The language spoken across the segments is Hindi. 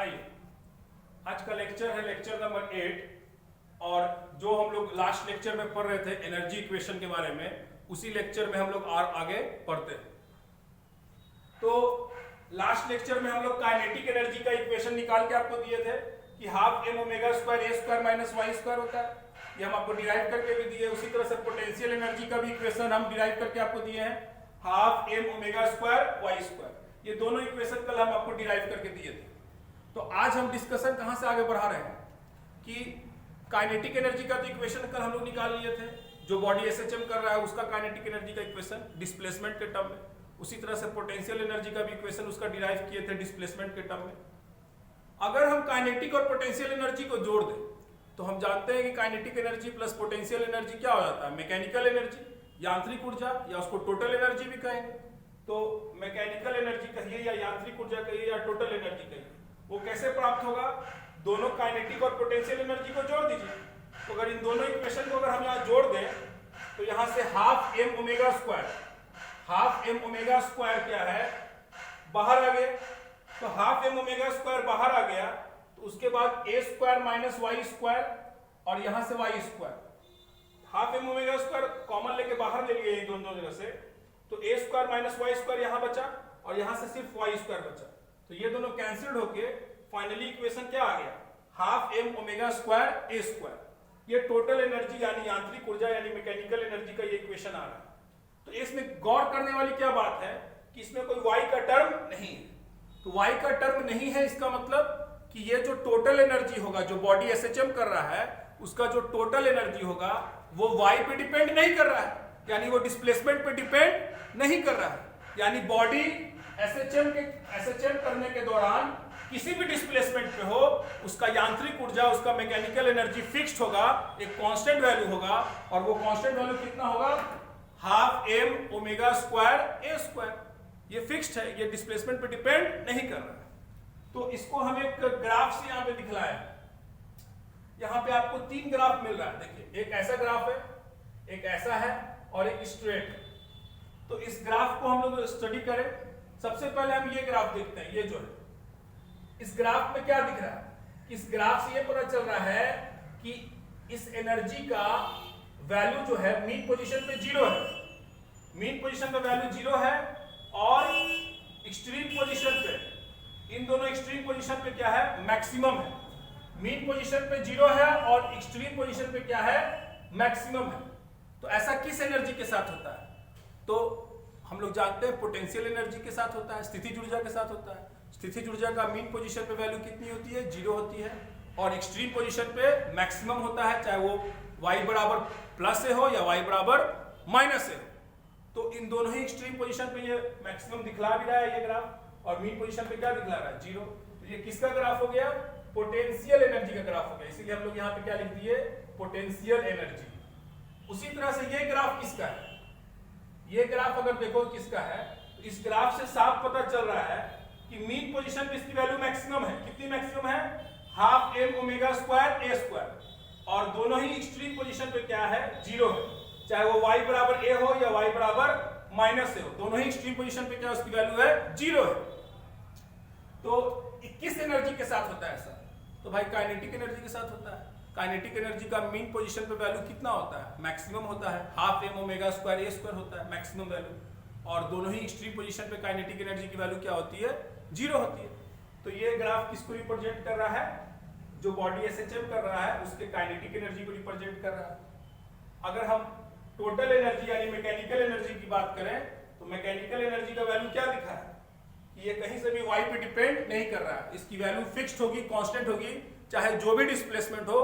आइए, आज का लेक्चर है लेक्चर नंबर 8 और जो हम लोग लास्ट लेक्चर में पढ़ रहे थे एनर्जी इक्वेशन के बारे में, उसी लेक्चर में हम लोग आगे पढ़ते हैं। तो लास्ट लेक्चर में हम लोग काइनेटिक एनर्जी का इक्वेशन निकाल के आपको दिए थे कि हाफ एम ओमेगा स्क्वायर ए स्क्वायर माइनस वाई स्क्वायर होता है। ये हम आपको डिराइव करके भी दिए। उसी तरह से पोटेंशियल एनर्जी का भी इक्वेशन हम डिराइव करके आपको दिए हैं, half m omega square y square. ये दोनों इक्वेशन कल हम आपको डिराइव करके दिए थे। तो आज हम डिस्कशन कहां से आगे बढ़ा रहे हैं कि काइनेटिक एनर्जी का तो इक्वेशन कल हम लोग निकाल लिए थे, जो बॉडी एसएचएम कर रहा है उसका काइनेटिक एनर्जी का इक्वेशन डिस्प्लेसमेंट के टर्म में। उसी तरह से पोटेंशियल एनर्जी का भी इक्वेशन उसका डिराइव किए थे डिस्प्लेसमेंट के टर्म में। अगर हम काइनेटिक और पोटेंशियल एनर्जी को जोड़ दें तो हम जानते हैं कि kinetic energy plus potential energy क्या हो जाता है, मैकेनिकल एनर्जी, यांत्रिक ऊर्जा, या उसको टोटल एनर्जी भी कहेंगे। तो मैकेनिकल एनर्जी कहिए या यांत्रिक ऊर्जा कहिए या टोटल एनर्जी कहिए, वो कैसे प्राप्त होगा? दोनों काइनेटिक और पोटेंशियल एनर्जी को जोड़ दीजिए। तो अगर इन दोनों इक्वेशन को अगर हम यहाँ जोड़ दें तो यहाँ से half m omega square, half m omega square क्या है, बाहर आ गया। तो हाफ एम ओमेगा स्क्वायर बाहर आ गया तो उसके बाद a square minus y square और यहाँ से y square. Half m omega square common लेके बाहर ले लिए दोनों जगह से, तो a square minus y square यहाँ बचा और यहाँ से सिर्फ वाई स्क्वायर बचा। तो ये दोनों कैंसिल्ड होके फाइनली इक्वेशन क्या आ गया, हाफ एम ओमेगा स्क्वायर ए स्क्वायर। ये टोटल एनर्जी यानी यांत्रिक ऊर्जा यानी मैकेनिकल एनर्जी का ये इक्वेशन आ रहा है। तो इसमें गौर करने वाली क्या बात है कि इसमें कोई वाई का टर्म नहीं है। तो वाई का टर्म नहीं है, इसका मतलब कि ये जो टोटल एनर्जी होगा जो बॉडी एसएचएम कर रहा है उसका जो टोटल एनर्जी होगा वो वाई पे डिपेंड नहीं कर रहा है, यानी वो डिस्प्लेसमेंट पे डिपेंड नहीं कर रहा है। यानी बॉडी एसएचएम करने के दौरान किसी भी डिस्प्लेसमेंट पे हो उसका यांत्रिक ऊर्जा, उसका मैकेनिकल एनर्जी फिक्स्ड होगा, एक कांस्टेंट वैल्यू होगा। और वो कांस्टेंट वैल्यू कितना होगा, हाफ एम ओमेगा स्क्वायर ए स्क्वायर। ये फिक्स्ड है, ये डिस्प्लेसमेंट पे डिपेंड नहीं कर रहा है। तो इसको हम एक ग्राफ से यहाँ पे दिखलाए। यहाँ पे आपको 3 ग्राफ मिल रहा है। देखिए, एक ऐसा ग्राफ है, एक ऐसा है और एक स्ट्रेट है। तो इस ग्राफ को हम लोग स्टडी करें। सबसे पहले हम ये ग्राफ देखते हैं। ये जो है इस ग्राफ में क्या दिख रहा है, इस ग्राफ से ये पता चल रहा है कि इस एनर्जी का वैल्यू जो है मीन पोजीशन पे 0 है। मीन पोजीशन पे वैल्यू 0 है और एक्सट्रीम पोजीशन पे, इन दोनों एक्सट्रीम पोजीशन पे क्या है, मैक्सिमम है। मीन पोजीशन पे 0 है और एक्सट्रीम पोजीशन पे क्या है, मैक्सिमम है। तो ऐसा किस एनर्जी के साथ होता है? तो हम लोग जानते हैं पोटेंशियल एनर्जी के साथ होता है, स्थितिज ऊर्जा के साथ होता है। स्थितिज ऊर्जा का मीन पोजीशन पे वैल्यू कितनी होती है, 0 होती है और एक्सट्रीम पोजीशन पे मैक्सिमम होता है, चाहे वो y बराबर प्लस से हो या y बराबर माइनस से हो। तो इन दोनों ही एक्सट्रीम पोजीशन पे ये मैक्सिमम दिखला भी रहा है ये ग्राफ, और मीन पोजीशन पे क्या दिखला रहा है, 0। तो ये किसका ग्राफ हो गया, पोटेंशियल एनर्जी का ग्राफ हो गया। इसीलिए हम लोग यहाँ पे क्या लिख दिए, पोटेंशियल एनर्जी। उसी तरह से ये ग्राफ किसका है, ये ग्राफ अगर देखो किसका है, तो इस ग्राफ से साफ पता चल रहा है कि मीन पोजीशन पे इसकी वैल्यू मैक्सिमम है। कितनी मैक्सिमम है, हाफ एम ओमेगा स्क्वायर ए स्क्वायर। और दोनों ही एक्सट्रीम पोजीशन पे क्या है, 0 है, चाहे वो y बराबर a हो या y बराबर माइनस से हो। दोनों ही एक्सट्रीम पोजीशन पे क्या उसकी वैल्यू है, 0 है। तो किस एनर्जी के साथ होता है ऐसा? तो भाई काइनेटिक एनर्जी के साथ होता है। काइनेटिक एनर्जी का मीन पोजीशन पे वैल्यू कितना होता है, मैक्सिमम होता है, हाफ एम ओमेगा स्क्वायर ए स्क्वायर होता है मैक्सिमम वैल्यू। और दोनों ही एक्सट्रीम पोजीशन पे काइनेटिक एनर्जी की वैल्यू क्या होती है, 0 होती है। तो ये ग्राफ किसको रिप्रेजेंट कर रहा है, जो बॉडी एसएचएम कर रहा है उसके काइनेटिक एनर्जी को रिप्रेजेंट कर रहा है। अगर हम टोटल एनर्जी यानी मैकेनिकल एनर्जी की बात करें तो मैकेनिकल एनर्जी का वैल्यू क्या दिखा है कि ये कहीं से भी y पे डिपेंड नहीं कर रहा है। इसकी वैल्यू फिक्स्ड होगी, कांस्टेंट होगी, चाहे जो भी डिस्प्लेसमेंट हो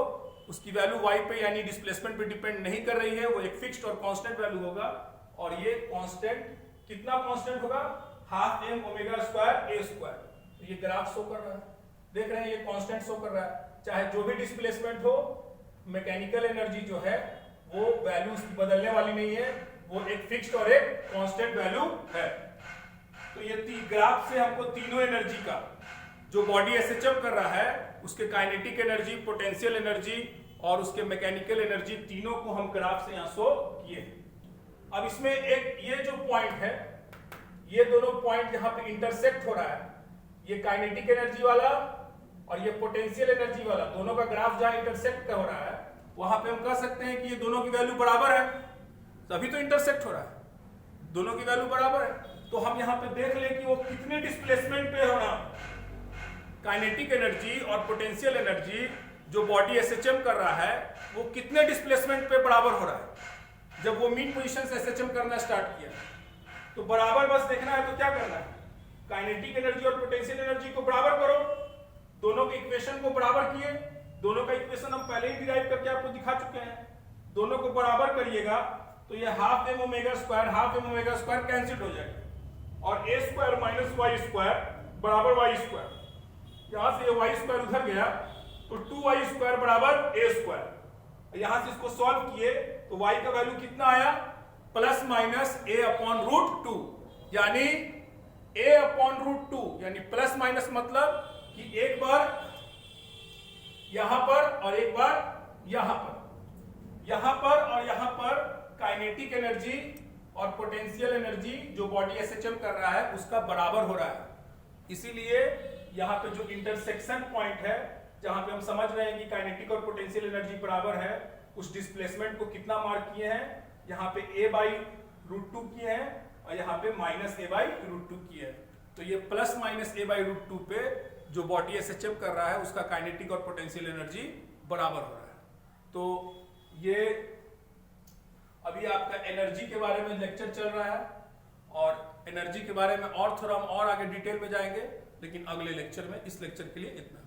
उसकी वैल्यू y पे यानी डिस्प्लेसमेंट पे डिपेंड नहीं कर रही है, वो एक फिक्स्ड और कांस्टेंट वैल्यू होगा। और ये कांस्टेंट कितना कांस्टेंट होगा, हाफ एम ओमेगा स्क्वायर ए स्क्वायर। तो ये ग्राफ शो कर रहा है, देख रहे हैं ये कांस्टेंट शो कर रहा है। चाहे जो भी डिस्प्लेसमेंट हो, मैकेनिकल एनर्जी जो है वो वैल्यू उसकी बदलने वाली नहीं है, वो एक फिक्स्ड और एक कांस्टेंट वैल्यू है। तो ये ग्राफ से हमको तीनों एनर्जी का जो बॉडी एसएचएम कर रहा है उसके काइनेटिक एनर्जी, पोटेंशियल एनर्जी और उसके मैकेनिकल एनर्जी, तीनों को हम ग्राफ से यहाँ शो किए। अब इसमें एक ये जो पॉइंट है, ये दोनों पॉइंट यहाँ पे इंटरसेक्ट हो रहा है, ये काइनेटिक एनर्जी वाला और ये पोटेंशियल एनर्जी वाला, दोनों का ग्राफ जहां इंटरसेक्ट हो रहा है वहां पे हम कह सकते हैं कि ये दोनों की वैल्यू बराबर है, तभी तो इंटरसेक्ट हो रहा है, दोनों की वैल्यू बराबर है। तो हम यहाँ पे देख ले कि वो कितने डिस्प्लेसमेंट पे होना, काइनेटिक एनर्जी और पोटेंशियल एनर्जी जो बॉडी एसएचएम कर रहा है वो कितने डिस्प्लेसमेंट पे बराबर हो रहा है। जब वो मीन पोजीशन से एसएचएम करना स्टार्ट किया तो बराबर बस देखना है, तो क्या करना है, काइनेटिक एनर्जी और पोटेंशियल एनर्जी को बराबर करो, दोनों के इक्वेशन को बराबर किए, दोनों का इक्वेशन हम पहले ही डिराइव करके आपको दिखा चुके हैं, दोनों को बराबर करिएगा तो ये half m omega square cancel हो जाएगा और a square minus y square बराबर वाई स्क्वायर, यहां से ये वाई स्क्वायर उधर गया तो 2y स्क्वायर बराबर a स्क्वायर। यहां से इसको सॉल्व किए तो y का वैल्यू कितना आया, plus minus a upon root 2, यानी a अपॉन रूट 2, यानी प्लस माइनस मतलब कि एक बार यहां पर और एक बार यहां पर और यहां पर काइनेटिक एनर्जी और पोटेंशियल एनर्जी जो बॉडी एसएचएम कर रहा है उसका बराबर हो रहा है। इसीलिए यहां पे जो इंटरसेक्शन पॉइंट है जहां पे हम समझ रहे हैं कि काइनेटिक और पोटेंशियल एनर्जी बराबर है, उस डिस्प्लेसमेंट को कितना मार्क किए हैं, यहाँ पे a बाई रूट 2 किए हैं और यहाँ पे माइनस a बाई रूट 2 किए हैं। तो ये plus minus a by root 2 पे जो बॉडी एसएचएम कर रहा है उसका काइनेटिक और पोटेंशियल एनर्जी बराबर हो रहा है। तो ये अभी आपका एनर्जी के बारे में लेक्चर चल रहा है और एनर्जी के बारे में और थोड़ा हम और आगे डिटेल में जाएंगे, लेकिन अगले लेक्चर में, इस लेक्चर के लिए इतना।